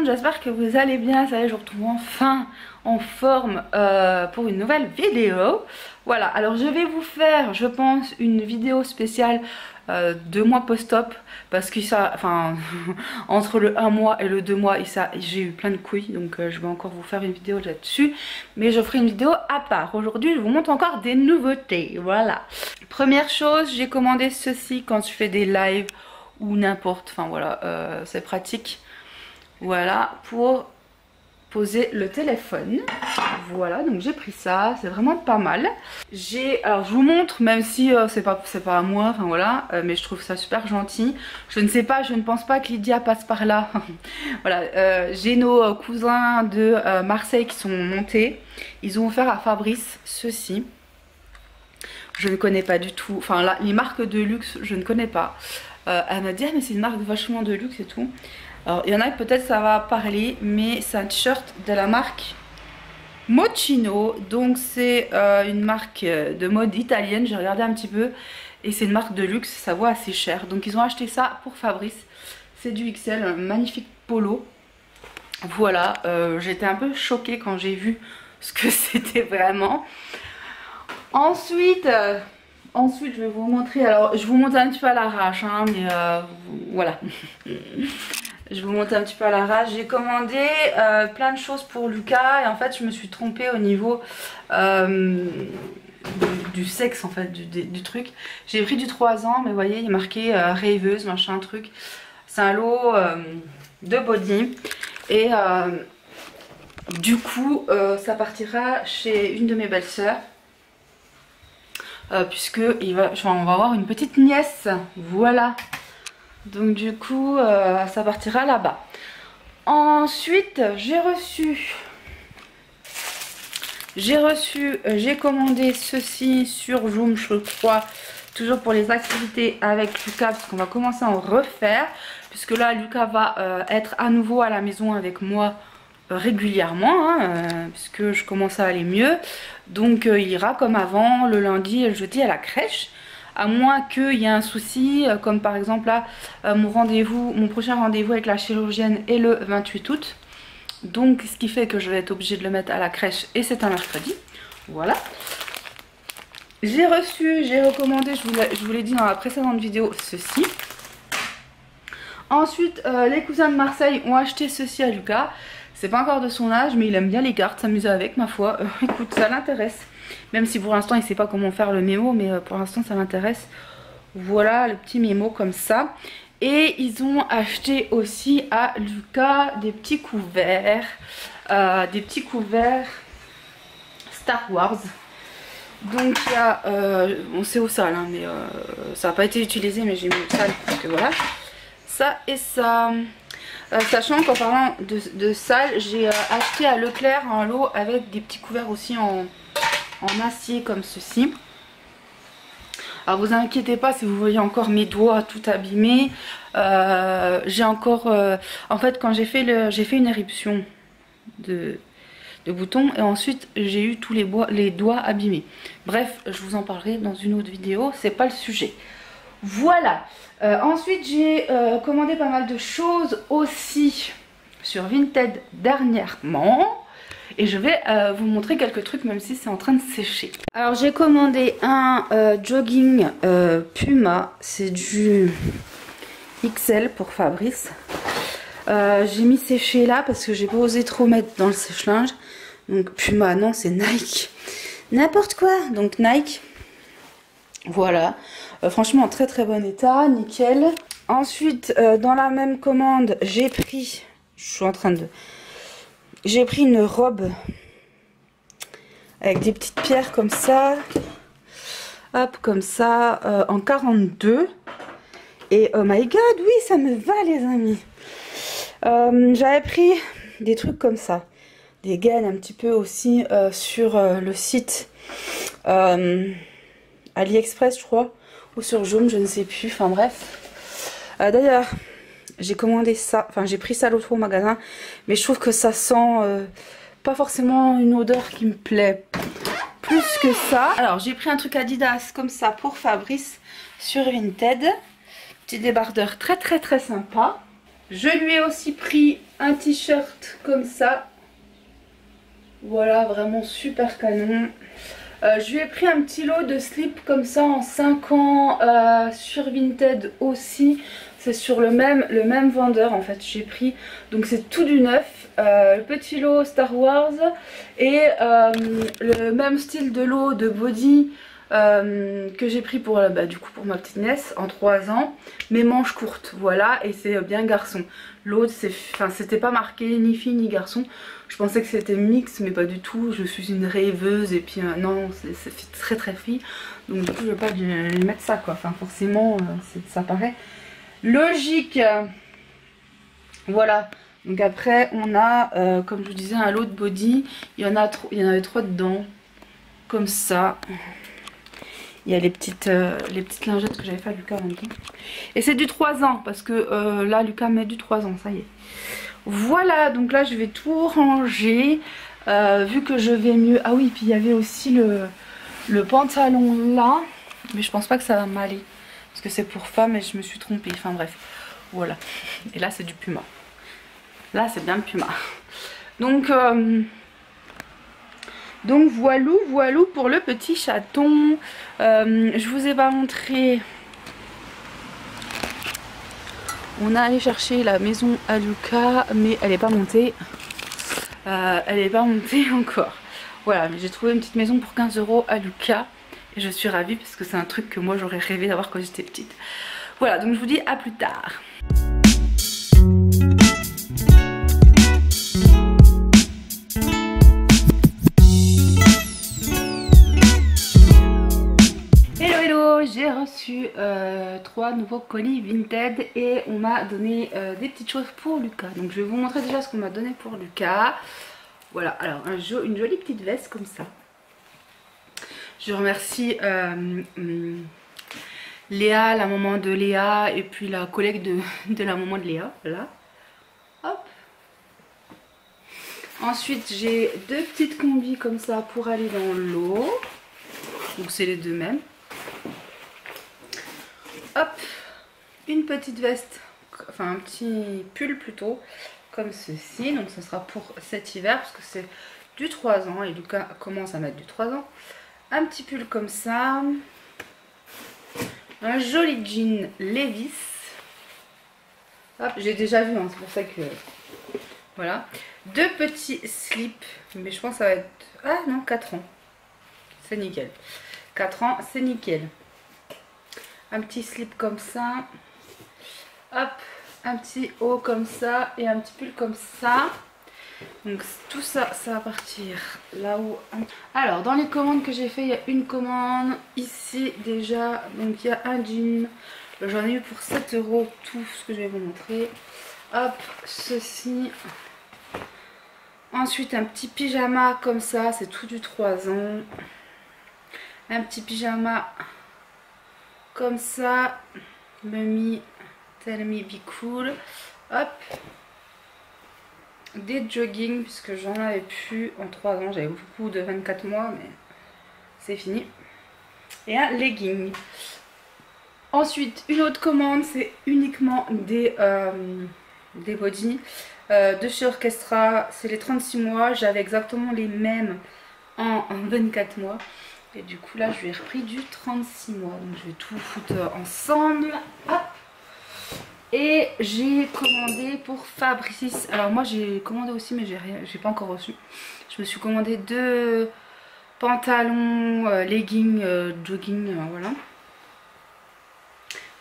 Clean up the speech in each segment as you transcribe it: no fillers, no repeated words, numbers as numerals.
j'espère que vous allez bien. Ça y est, je vous retrouve enfin en forme pour une nouvelle vidéo. Voilà, alors je vais vous faire, je pense, une vidéo spéciale 2 mois post-op. Parce que ça, enfin, entre le 1 mois et le 2 mois, j'ai eu plein de couilles. Donc je vais encore vous faire une vidéo là-dessus. Mais je ferai une vidéo à part. Aujourd'hui, je vous montre encore des nouveautés. Voilà. Première chose, j'ai commandé ceci quand je fais des lives ou n'importe. Enfin voilà, c'est pratique. Voilà, pour poser le téléphone. Voilà, donc j'ai pris ça, c'est vraiment pas mal. Alors je vous montre, même si c'est pas à moi, enfin voilà, mais je trouve ça super gentil. Je ne sais pas, je ne pense pas que Lydia passe par là. Voilà, j'ai nos cousins de Marseille qui sont montés. Ils ont offert à Fabrice ceci. Je ne connais pas du tout, enfin là, les marques de luxe, je ne connais pas. Elle m'a dit, ah, mais c'est une marque vachement de luxe et tout. Alors il y en a que peut-être ça va parler, mais c'est un t-shirt de la marque Moschino. Donc c'est une marque de mode italienne, j'ai regardé un petit peu. Et c'est une marque de luxe, ça vaut assez cher. Donc ils ont acheté ça pour Fabrice. C'est du XL, un magnifique polo. Voilà, j'étais un peu choquée quand j'ai vu ce que c'était vraiment. Ensuite, je vais vous montrer. Alors je vous montre un petit peu à l'arrache, hein, mais voilà. Je vous montre un petit peu à l'arrache. J'ai commandé plein de choses pour Lucas. Et en fait je me suis trompée au niveau du sexe, en fait, du truc. J'ai pris du 3 ans, mais vous voyez il est marqué rêveuse, machin truc. C'est un lot de body. Et du coup ça partira chez une de mes belles-sœurs. Puisque on va avoir une petite nièce. Voilà. Donc du coup ça partira là-bas. Ensuite j'ai commandé ceci sur Joom, je crois, toujours pour les activités avec Lucas, parce qu'on va commencer à en refaire, puisque là Lucas va être à nouveau à la maison avec moi régulièrement, hein, puisque je commence à aller mieux. Donc il ira comme avant le lundi et le jeudi à la crèche. À moins qu'il y ait un souci, comme par exemple là, mon prochain rendez-vous avec la chirurgienne est le 28 août. Donc ce qui fait que je vais être obligée de le mettre à la crèche et c'est un mercredi. Voilà. J'ai recommandé, je vous l'ai dit dans la précédente vidéo, ceci. Ensuite, les cousins de Marseille ont acheté ceci à Lucas. C'est pas encore de son âge, mais il aime bien les cartes, s'amuser avec, ma foi. Écoute, ça l'intéresse. Même si pour l'instant il sait pas comment faire le mémo, mais pour l'instant ça m'intéresse. Voilà le petit mémo comme ça. Et ils ont acheté aussi à Lucas des petits couverts. Star Wars. Donc il y a, bon c'est au sale, hein, mais ça n'a pas été utilisé, mais j'ai mis au sale parce que voilà. Ça et ça. Sachant qu'en parlant de sale, j'ai acheté à Leclerc un lot avec des petits couverts aussi en acier comme ceci. Alors vous inquiétez pas si vous voyez encore mes doigts tout abîmés. J'ai encore en fait quand j'ai fait une éruption de boutons et ensuite j'ai eu tous les doigts abîmés. Bref, je vous en parlerai dans une autre vidéo, c'est pas le sujet. Voilà. Ensuite j'ai commandé pas mal de choses aussi sur Vinted dernièrement. Et je vais vous montrer quelques trucs même si c'est en train de sécher. Alors j'ai commandé un jogging Puma. C'est du XL pour Fabrice. J'ai mis sécher là parce que j'ai pas osé trop mettre dans le sèche-linge. Donc Puma, non c'est Nike. N'importe quoi. Donc Nike. Voilà. Franchement en très très bon état. Nickel. Ensuite dans la même commande j'ai pris... J'ai pris une robe avec des petites pierres comme ça, hop, comme ça, en 42. Et oh my god, oui, ça me va les amis. J'avais pris des trucs comme ça, des gaines un petit peu aussi sur le site AliExpress je crois, ou sur Joom, je ne sais plus, enfin bref. D'ailleurs... J'ai commandé ça, enfin j'ai pris ça l'autre fois au magasin, mais je trouve que ça sent pas forcément une odeur qui me plaît plus que ça. Alors j'ai pris un truc Adidas comme ça pour Fabrice sur Vinted. Petit débardeur très très très sympa. Je lui ai aussi pris un t-shirt comme ça. Voilà, vraiment super canon. Je lui ai pris un petit lot de slips comme ça en 5 ans sur Vinted aussi. C'est sur le même vendeur en fait. J'ai pris, donc c'est tout du neuf. Le petit lot Star Wars et le même style de lot de body que j'ai pris pour, du coup pour ma petite nièce en 3 ans, mais manches courtes, voilà, et c'est bien garçon. L'autre c'était pas marqué ni fille ni garçon, je pensais que c'était mix mais pas du tout, je suis une rêveuse et puis non, c'est très très fille, donc du coup je vais pas lui mettre ça quoi, enfin forcément ça paraît logique. Voilà, donc après on a comme je vous disais un lot de body, il y en avait 3 dedans, comme ça. Il y a les petites lingettes que j'avais fait à Lucas en même temps. Et c'est du 3 ans parce que là Lucas met du 3 ans, ça y est. Voilà, donc là je vais tout ranger vu que je vais mieux. Ah oui, puis il y avait aussi le pantalon là, mais je pense pas que ça va m'aller parce que c'est pour femme et je me suis trompée. Enfin bref, voilà. Et là c'est du Puma. Là c'est bien le Puma. Donc voilou pour le petit chaton. Je vous ai pas montré. On a allé chercher la maison à Lucas, mais elle n'est pas montée. Elle n'est pas montée encore. Voilà, mais j'ai trouvé une petite maison pour 15 € à Lucas. Et je suis ravie parce que c'est un truc que moi j'aurais rêvé d'avoir quand j'étais petite. Voilà, donc je vous dis à plus tard. J'ai reçu 3 nouveaux colis Vinted et on m'a donné des petites choses pour Lucas. Donc je vais vous montrer déjà ce qu'on m'a donné pour Lucas. Voilà, alors une jolie petite veste comme ça. Je remercie Léa, la maman de Léa et puis la collègue de la maman de Léa. Voilà. Hop. Ensuite j'ai 2 petites combis comme ça pour aller dans l'eau. Donc c'est les deux mêmes. Hop, une petite veste, enfin un petit pull plutôt, comme ceci. Donc ce sera pour cet hiver parce que c'est du 3 ans et Lucas commence à mettre du 3 ans. Un petit pull comme ça. Un joli jean Levi's. Hop, j'ai déjà vu, hein, c'est pour ça que... Voilà. 2 petits slips, mais je pense que ça va être... Ah non, 4 ans. C'est nickel. 4 ans, c'est nickel. Un petit slip comme ça, hop, un petit haut comme ça et un petit pull comme ça. Donc tout ça, ça va partir là-haut. Alors dans les commandes que j'ai fait, il y a une commande ici déjà. Donc il y a un jean, j'en ai eu pour 7 € tout ce que je vais vous montrer. Hop, ceci. Ensuite un petit pyjama comme ça, c'est tout du 3 ans. Un petit pyjama comme ça, Mummy, Tell Me Be Cool. Hop. Des jogging, puisque j'en avais plus en 3 ans. J'avais beaucoup de 24 mois, mais c'est fini. Et un legging. Ensuite, une autre commande, c'est uniquement des body de chez Orchestra. C'est les 36 mois. J'avais exactement les mêmes en 24 mois. Et du coup là je lui ai repris du 36 mois. Donc je vais tout foutre ensemble. Hop. Et j'ai commandé pour Fabrice. Alors moi j'ai commandé aussi mais j'ai pas encore reçu. Je me suis commandé 2 pantalons, leggings, jogging, voilà.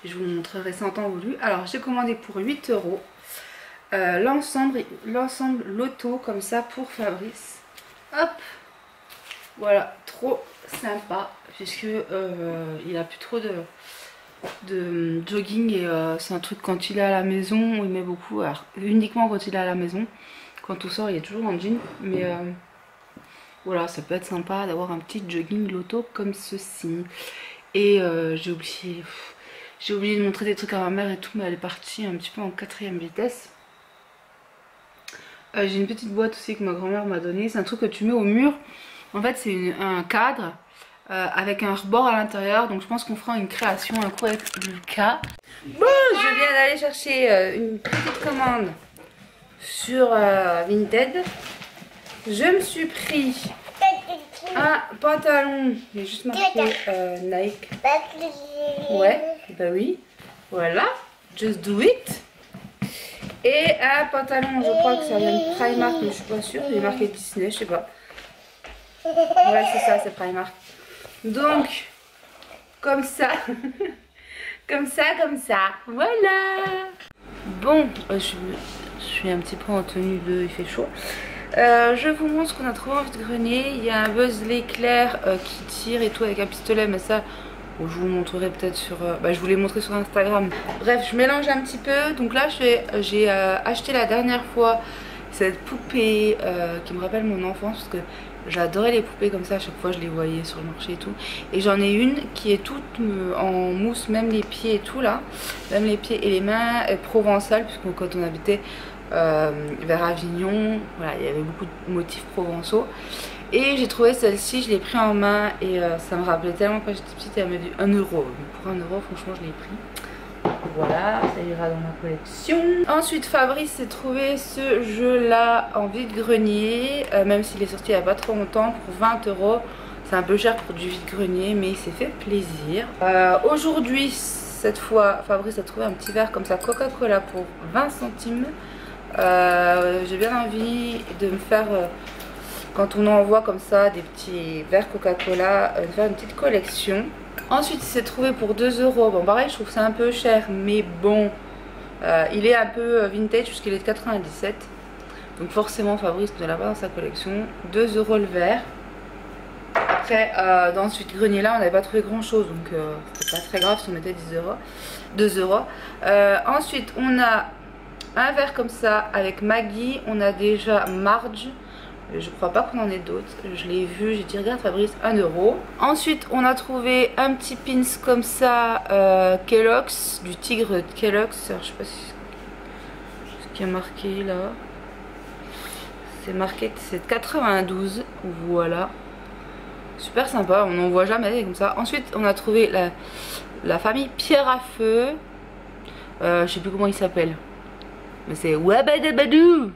Et je vous montrerai ça en temps voulu. Alors j'ai commandé pour 8 €. L'ensemble loto comme ça pour Fabrice. Hop. Voilà, trop sympa puisque il a plus trop de jogging et c'est un truc quand il est à la maison, il met beaucoup, alors uniquement quand il est à la maison, quand tout sort il est toujours en jean, mais voilà, ça peut être sympa d'avoir un petit jogging loto comme ceci. Et j'ai oublié de montrer des trucs à ma mère et tout, mais elle est partie un petit peu en 4e vitesse. J'ai une petite boîte aussi que ma grand-mère m'a donnée, c'est un truc que tu mets au mur. En fait c'est un cadre avec un rebord à l'intérieur. Donc je pense qu'on fera une création un coup avec Lucas. Bon, je viens d'aller chercher une petite commande sur Vinted. Je me suis pris un pantalon, il est juste marqué Nike. Ouais, bah oui, voilà, just do it. Et un pantalon, je crois que ça vient de Primark, mais je suis pas sûre, il est marqué Disney, je sais pas. Ouais, c'est ça, c'est Primark. Donc, comme ça, comme ça, voilà. Bon, je suis un petit peu en tenue de, il fait chaud. Je vous montre ce qu'on a trouvé en vide-grenier. Il y a un Buzz l'éclair qui tire et tout avec un pistolet, mais ça je vous montrerai peut-être sur... je vous l'ai montré sur Instagram. Bref, je mélange un petit peu. Donc là j'ai acheté la dernière fois cette poupée qui me rappelle mon enfance, parce que j'adorais les poupées comme ça. À chaque fois je les voyais sur le marché et tout. Et j'en ai une qui est toute en mousse, même les pieds et tout là, même les pieds et les mains, provençale, puisque quand on habitait vers Avignon, voilà, il y avait beaucoup de motifs provençaux. Et j'ai trouvé celle-ci, je l'ai pris en main et ça me rappelait tellement quand j'étais petite. Elle m'a dit 1 €. Donc pour 1 €, franchement, je l'ai pris. Voilà, ça ira dans ma collection. Ensuite, Fabrice s'est trouvé ce jeu-là en vide-grenier, même s'il est sorti il n'y a pas trop longtemps, pour 20 €. C'est un peu cher pour du vide-grenier, mais il s'est fait plaisir. Aujourd'hui, cette fois, Fabrice a trouvé un petit verre comme ça, Coca-Cola, pour 20 centimes. J'ai bien envie de me faire, quand on envoie comme ça des petits verres Coca-Cola, de faire une petite collection. Ensuite, il s'est trouvé pour 2 €. Bon, pareil, je trouve ça un peu cher, mais bon, il est un peu vintage puisqu'il est de 97. Donc forcément, Fabrice ne l'a pas dans sa collection. 2 € le verre. Après, dans ce vide-grenier là, on n'avait pas trouvé grand chose, donc c'est pas très grave si on mettait 10 €. 2 €. Ensuite, on a un verre comme ça avec Maggie. On a déjà Marge. Je crois pas qu'on en ait d'autres. Je l'ai vu, j'ai dit regarde Fabrice, 1 €. Ensuite on a trouvé un petit pins comme ça, Kellogg's, du tigre de Kellogg's. Alors, je sais pas si ce qui est marqué là. C'est marqué que c'est 92. Voilà. Super sympa, on n'en voit jamais comme ça. Ensuite on a trouvé la famille Pierre à Feu. Je sais plus comment il s'appelle. Mais c'est Wabadabadou.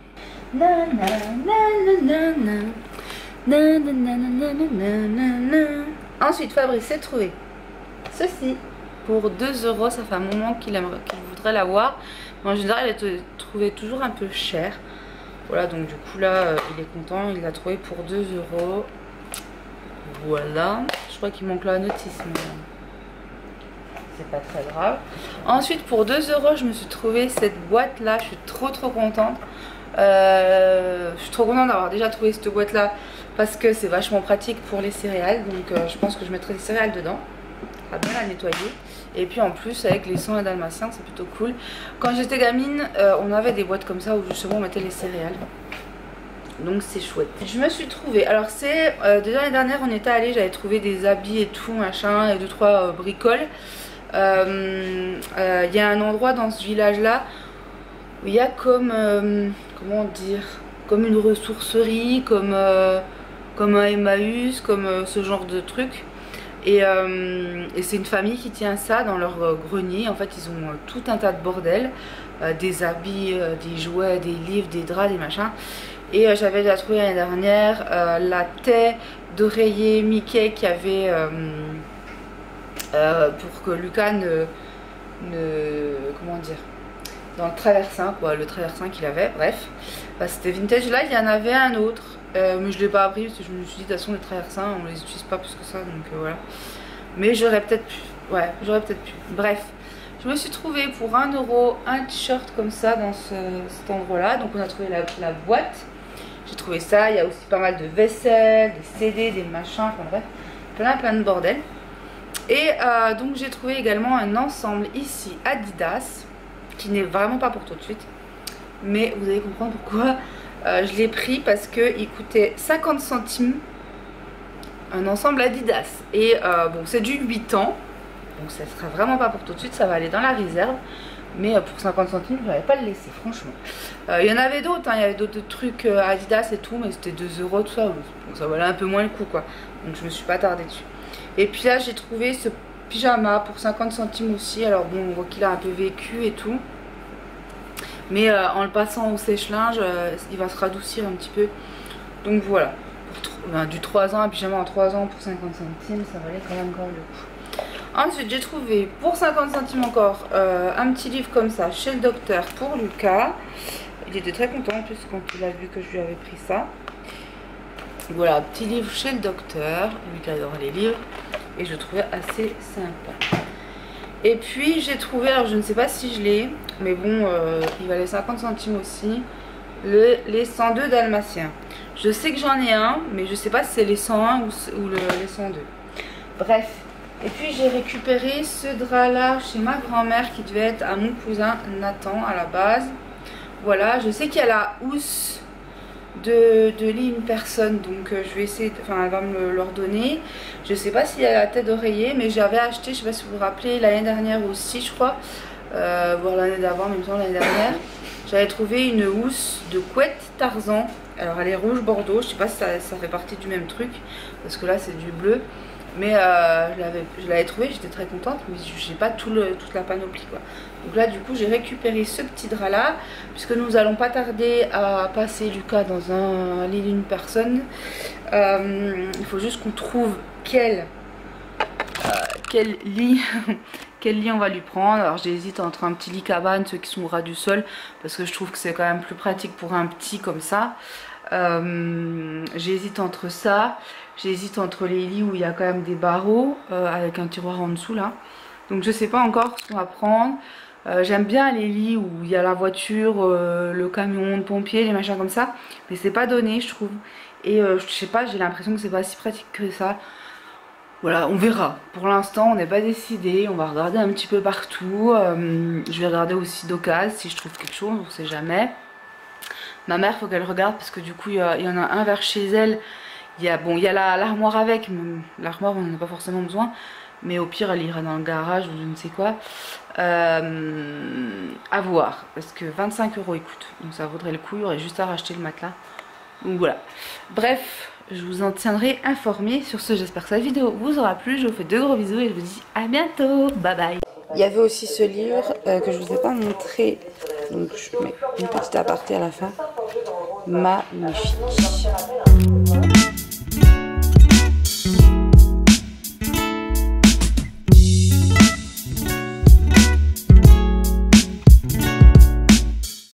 Ensuite Fabrice s'est trouvé ceci pour 2 €. Ça fait un moment qu'il voudrait l'avoir, mais en général il est trouvé toujours un peu cher. Voilà, donc du coup là il est content, il l'a trouvé pour 2 €. Voilà, je crois qu'il manque la notice, mais c'est pas très grave. Ensuite pour 2 €, je me suis trouvé cette boîte là. Je suis trop contente. Je suis trop contente d'avoir déjà trouvé cette boîte là, parce que c'est vachement pratique pour les céréales. Donc je pense que je mettrai des céréales dedans. Ça va bien la nettoyer. Et puis en plus avec les sons dalmatiens, c'est plutôt cool. Quand j'étais gamine, on avait des boîtes comme ça où justement on mettait les céréales. Donc c'est chouette. Je me suis trouvée, alors c'est déjà l'année dernière on était allé, j'avais trouvé des habits et tout machin, et 2-3 bricoles. Il y a un endroit dans ce village là où il y a comme comment dire, comme une ressourcerie, comme un Emmaüs, comme ce genre de truc. Et c'est une famille qui tient ça dans leur grenier. En fait ils ont tout un tas de bordel, des habits, des jouets, des livres, des draps, des machins. Et j'avais déjà trouvé l'année dernière la taie d'oreiller Mickey qui avait pour que Lucas comment dire, dans le traversin quoi, le traversin qu'il avait, bref, c'était vintage. Là il y en avait un autre, mais je l'ai pas appris parce que je me suis dit de toute façon les traversins on les utilise pas plus que ça, donc voilà. Mais j'aurais peut-être pu, ouais, j'aurais peut-être pu, bref. Je me suis trouvé pour 1 € un t-shirt comme ça dans cet endroit là. Donc on a trouvé la boîte. J'ai trouvé ça, il y a aussi pas mal de vaisselle, des CD, des machins, enfin bref, plein de bordel. Et donc j'ai trouvé également un ensemble ici Adidas, qui n'est vraiment pas pour tout de suite. Mais vous allez comprendre pourquoi je l'ai pris, parce qu'il coûtait 50 centimes un ensemble Adidas. Et bon, c'est du 8 ans, donc ça sera vraiment pas pour tout de suite, ça va aller dans la réserve. Mais pour 50 centimes, je n'allais pas le laisser, franchement. Il y en avait d'autres, hein, il y avait d'autres trucs Adidas et tout, mais c'était 2 € tout ça. Donc ça valait un peu moins le coup, quoi. Donc je me suis pas attardée dessus. Et puis là j'ai trouvé ce pyjama pour 50 centimes aussi. Alors bon, on voit qu'il a un peu vécu et tout. Mais en le passant au sèche-linge, il va se radoucir un petit peu. Donc voilà. Du 3 ans, un pyjama en 3 ans pour 50 centimes, ça valait quand même le coup. Ensuite, j'ai trouvé pour 50 centimes encore un petit livre comme ça chez le docteur pour Lucas. Il était très content en plus quand il a vu que je lui avais pris ça. Voilà, petit livre chez le docteur. Lui qui adore les livres. Et je le trouvais assez sympa. Et puis j'ai trouvé, alors je ne sais pas si je l'ai, mais bon, il valait 50 centimes aussi, les 102 dalmatiens. Je sais que j'en ai un, mais je sais pas si c'est les 101 ou les 102. Bref. Et puis j'ai récupéré ce drap là chez ma grand-mère qui devait être à mon cousin Nathan à la base. Voilà, je sais qu'il y a la housse de lit une personne, donc je vais essayer, enfin elle va me le redonner. Je sais pas s'il y a la tête d'oreiller, mais j'avais acheté, je sais pas si vous vous rappelez, l'année dernière aussi je crois, voire l'année d'avant, même temps l'année dernière. J'avais trouvé une housse de couette Tarzan. Alors elle est rouge bordeaux, je sais pas si ça fait partie du même truc, parce que là c'est du bleu. Mais je l'avais trouvé, j'étais très contente, mais j'ai pas toute la panoplie quoi. Donc là du coup j'ai récupéré ce petit drap là, puisque nous allons pas tarder à passer Lucas dans un lit d'une personne. Il faut juste qu'on trouve quel lit quel lit on va lui prendre. Alors j'hésite entre un petit lit cabane, ceux qui sont au ras du sol, parce que je trouve que c'est quand même plus pratique pour un petit comme ça. J'hésite entre ça, j'hésite entre les lits où il y a quand même des barreaux avec un tiroir en dessous là. Donc je sais pas encore ce qu'on va prendre. J'aime bien les lits où il y a la voiture, le camion de pompiers, les machins comme ça, mais c'est pas donné je trouve. Et je sais pas, j'ai l'impression que c'est pas si pratique que ça. Voilà, on verra. Pour l'instant, on n'est pas décidé. On va regarder un petit peu partout. Je vais regarder aussi d'occasion si je trouve quelque chose, on sait jamais. Ma mère, faut qu'elle regarde parce que du coup, il y en a un vers chez elle. Il y a l'armoire avec. L'armoire, on n'en a pas forcément besoin. Mais au pire, elle ira dans le garage ou je ne sais quoi. À voir. Parce que 25 € il coûte. Donc ça vaudrait le coup. Il y aurait juste à racheter le matelas. Donc voilà. Bref, je vous en tiendrai informé. Sur ce, j'espère que cette vidéo vous aura plu. Je vous fais de gros bisous et je vous dis à bientôt. Bye bye. Il y avait aussi ce livre que je vous ai pas montré. Donc je mets une petite aparté à la fin. Magnifique.